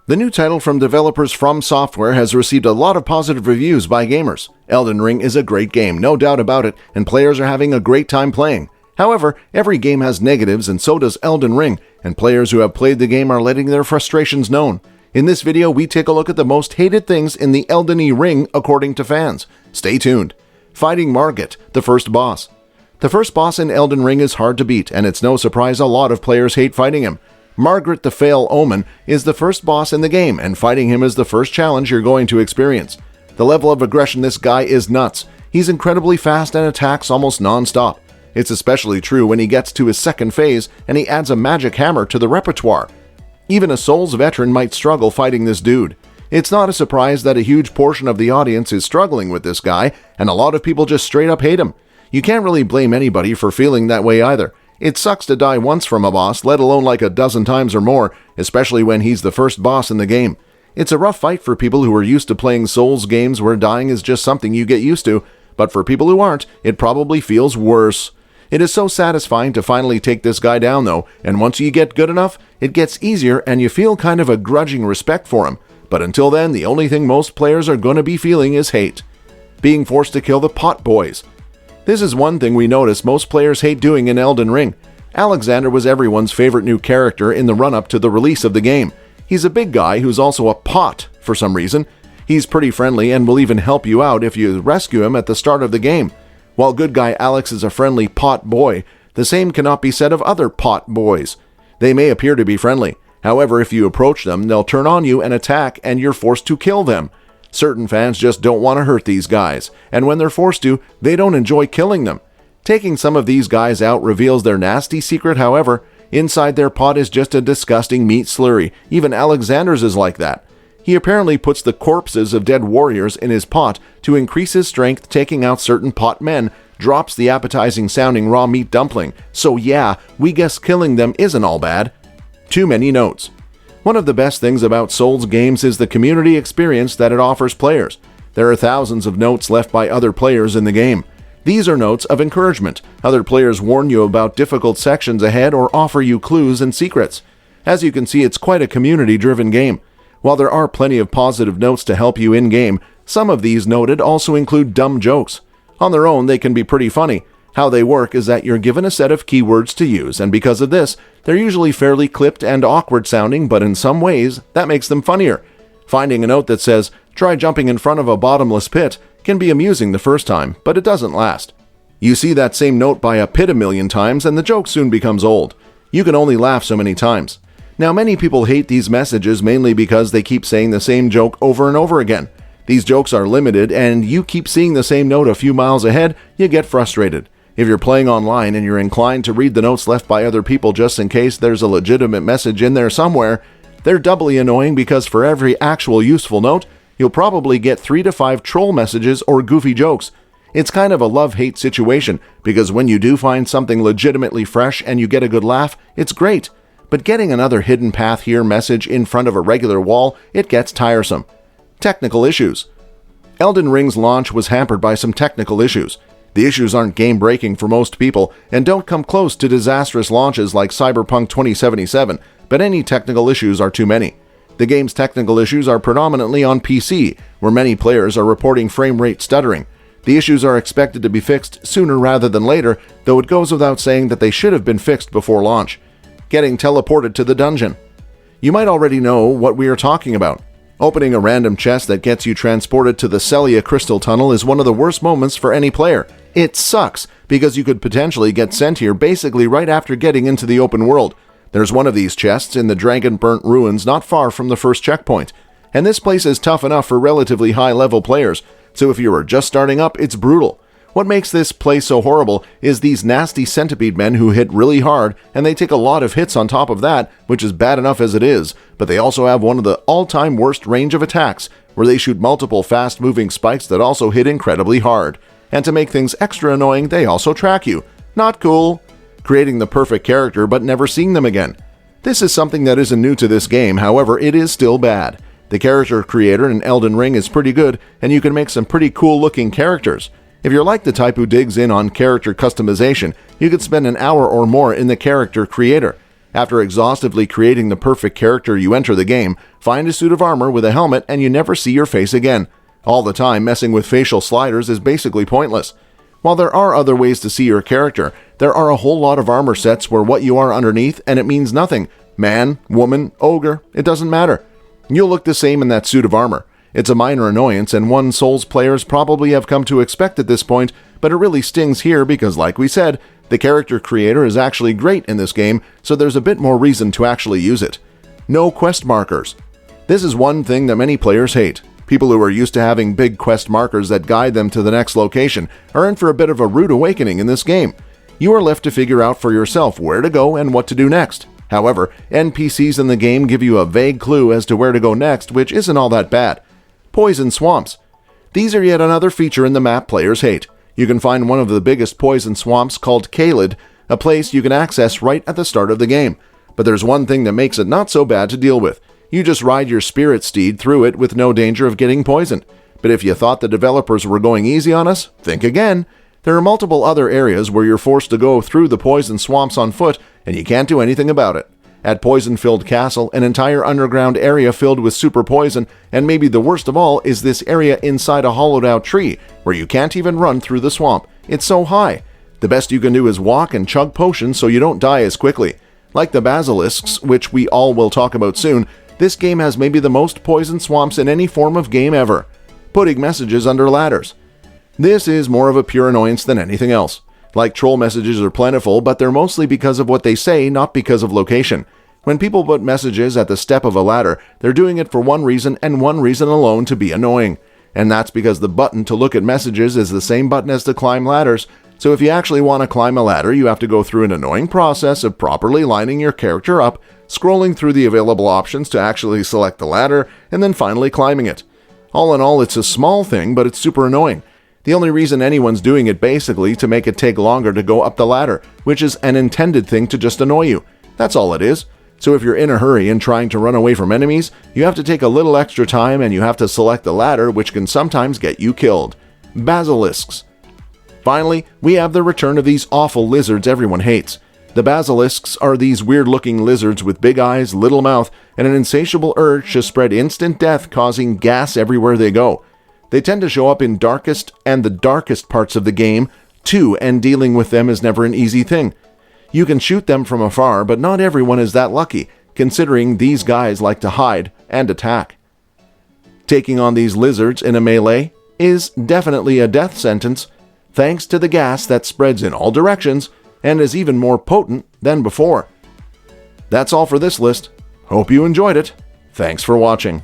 The new title from developers From Software has received a lot of positive reviews by gamers. Elden Ring is a great game, no doubt about it, and players are having a great time playing. However, every game has negatives, and so does Elden Ring, and players who have played the game are letting their frustrations known. In this video, we take a look at the most hated things in the Elden Ring according to fans. Stay tuned. Fighting Margit, the first boss. The first boss in Elden Ring is hard to beat, and it's no surprise a lot of players hate fighting him. Margit the Fail Omen is the first boss in the game, and fighting him is the first challenge you're going to experience. The level of aggression this guy is nuts. He's incredibly fast and attacks almost non-stop. It's especially true when he gets to his second phase and he adds a magic hammer to the repertoire. Even a Souls veteran might struggle fighting this dude. It's not a surprise that a huge portion of the audience is struggling with this guy, and a lot of people just straight up hate him. You can't really blame anybody for feeling that way either. It sucks to die once from a boss, let alone like a dozen times or more, especially when he's the first boss in the game. It's a rough fight for people who are used to playing Souls games where dying is just something you get used to, but for people who aren't, it probably feels worse. It is so satisfying to finally take this guy down though, and once you get good enough, it gets easier and you feel kind of a grudging respect for him. But until then, the only thing most players are going to be feeling is hate. Being forced to kill the pot boys. This is one thing we notice most players hate doing in Elden Ring. Alexander was everyone's favorite new character in the run-up to the release of the game. He's a big guy who's also a pot for some reason. He's pretty friendly and will even help you out if you rescue him at the start of the game. While good guy Alex is a friendly pot boy, the same cannot be said of other pot boys. They may appear to be friendly. However, if you approach them, they'll turn on you and attack, and you're forced to kill them. Certain fans just don't want to hurt these guys, and when they're forced to, they don't enjoy killing them. Taking some of these guys out reveals their nasty secret, however. Inside their pot is just a disgusting meat slurry. Even Alexander's is like that. He apparently puts the corpses of dead warriors in his pot to increase his strength. Taking out certain pot men drops the appetizing sounding raw meat dumpling. So yeah, we guess killing them isn't all bad. Too many notes. One of the best things about Souls games is the community experience that it offers players. There are thousands of notes left by other players in the game. These are notes of encouragement. Other players warn you about difficult sections ahead or offer you clues and secrets. As you can see, it's quite a community-driven game. While there are plenty of positive notes to help you in-game, some of these noted also include dumb jokes. On their own, they can be pretty funny. How they work is that you're given a set of keywords to use, and because of this, they're usually fairly clipped and awkward sounding, but in some ways, that makes them funnier. Finding a note that says, "Try jumping in front of a bottomless pit," can be amusing the first time, but it doesn't last. You see that same note by a pit a million times, and the joke soon becomes old. You can only laugh so many times. Now, many people hate these messages mainly because they keep saying the same joke over and over again. These jokes are limited, and you keep seeing the same note a few miles ahead, you get frustrated. If you're playing online and you're inclined to read the notes left by other people just in case there's a legitimate message in there somewhere, they're doubly annoying because for every actual useful note, you'll probably get 3 to 5 troll messages or goofy jokes. It's kind of a love-hate situation because when you do find something legitimately fresh and you get a good laugh, it's great. But getting another hidden path here message in front of a regular wall, it gets tiresome. Technical issues. Elden Ring's launch was hampered by some technical issues. The issues aren't game-breaking for most people and don't come close to disastrous launches like Cyberpunk 2077, but any technical issues are too many. The game's technical issues are predominantly on PC, where many players are reporting frame rate stuttering. The issues are expected to be fixed sooner rather than later, though it goes without saying that they should have been fixed before launch. Getting teleported to the dungeon. You might already know what we are talking about. Opening a random chest that gets you transported to the Celia Crystal Tunnel is one of the worst moments for any player. It sucks, because you could potentially get sent here basically right after getting into the open world. There's one of these chests in the Dragon-Burnt Ruins not far from the first checkpoint. And this place is tough enough for relatively high-level players, so if you are just starting up, it's brutal. What makes this place so horrible is these nasty centipede men who hit really hard, and they take a lot of hits on top of that, which is bad enough as it is, but they also have one of the all-time worst range of attacks, where they shoot multiple fast-moving spikes that also hit incredibly hard. And to make things extra annoying, they also track you. Not cool. Creating the perfect character but never seeing them again. This is something that isn't new to this game, however, it is still bad. The character creator in Elden Ring is pretty good, and you can make some pretty cool-looking characters. If you're like the type who digs in on character customization, you could spend an hour or more in the character creator. After exhaustively creating the perfect character, you enter the game, find a suit of armor with a helmet, and you never see your face again. All the time, messing with facial sliders is basically pointless. While there are other ways to see your character, there are a whole lot of armor sets where what you are underneath and it means nothing. Man, woman, ogre, it doesn't matter. You'll look the same in that suit of armor. It's a minor annoyance and one Souls players probably have come to expect at this point, but it really stings here because, like we said, the character creator is actually great in this game, so there's a bit more reason to actually use it. No quest markers. This is one thing that many players hate. People who are used to having big quest markers that guide them to the next location are in for a bit of a rude awakening in this game. You are left to figure out for yourself where to go and what to do next. However, NPCs in the game give you a vague clue as to where to go next, which isn't all that bad. Poison swamps. These are yet another feature in the map players hate. You can find one of the biggest poison swamps called Caelid, a place you can access right at the start of the game. But there's one thing that makes it not so bad to deal with. You just ride your spirit steed through it with no danger of getting poisoned. But if you thought the developers were going easy on us, think again. There are multiple other areas where you're forced to go through the poison swamps on foot, and you can't do anything about it. At Poison-Filled Castle, an entire underground area filled with super poison, and maybe the worst of all is this area inside a hollowed-out tree, where you can't even run through the swamp. It's so high. The best you can do is walk and chug potions so you don't die as quickly. Like the basilisks, which we all will talk about soon, this game has maybe the most poison swamps in any form of game ever. Putting messages under ladders. This is more of a pure annoyance than anything else. Like troll messages are plentiful, but they're mostly because of what they say, not because of location. When people put messages at the step of a ladder, they're doing it for one reason and one reason alone: to be annoying. And that's because the button to look at messages is the same button as to climb ladders. So if you actually want to climb a ladder, you have to go through an annoying process of properly lining your character up, scrolling through the available options to actually select the ladder, and then finally climbing it. All in all, it's a small thing, but it's super annoying. The only reason anyone's doing it basically to make it take longer to go up the ladder, which is an intended thing to just annoy you. That's all it is. So if you're in a hurry and trying to run away from enemies, you have to take a little extra time and you have to select the ladder, which can sometimes get you killed. Basilisks. Finally, we have the return of these awful lizards everyone hates. The basilisks are these weird-looking lizards with big eyes, little mouth, and an insatiable urge to spread instant death, causing gas everywhere they go. They tend to show up in darkest and the darkest parts of the game, too, and dealing with them is never an easy thing. You can shoot them from afar, but not everyone is that lucky, considering these guys like to hide and attack. Taking on these lizards in a melee is definitely a death sentence, thanks to the gas that spreads in all directions and is even more potent than before. That's all for this list. Hope you enjoyed it. Thanks for watching.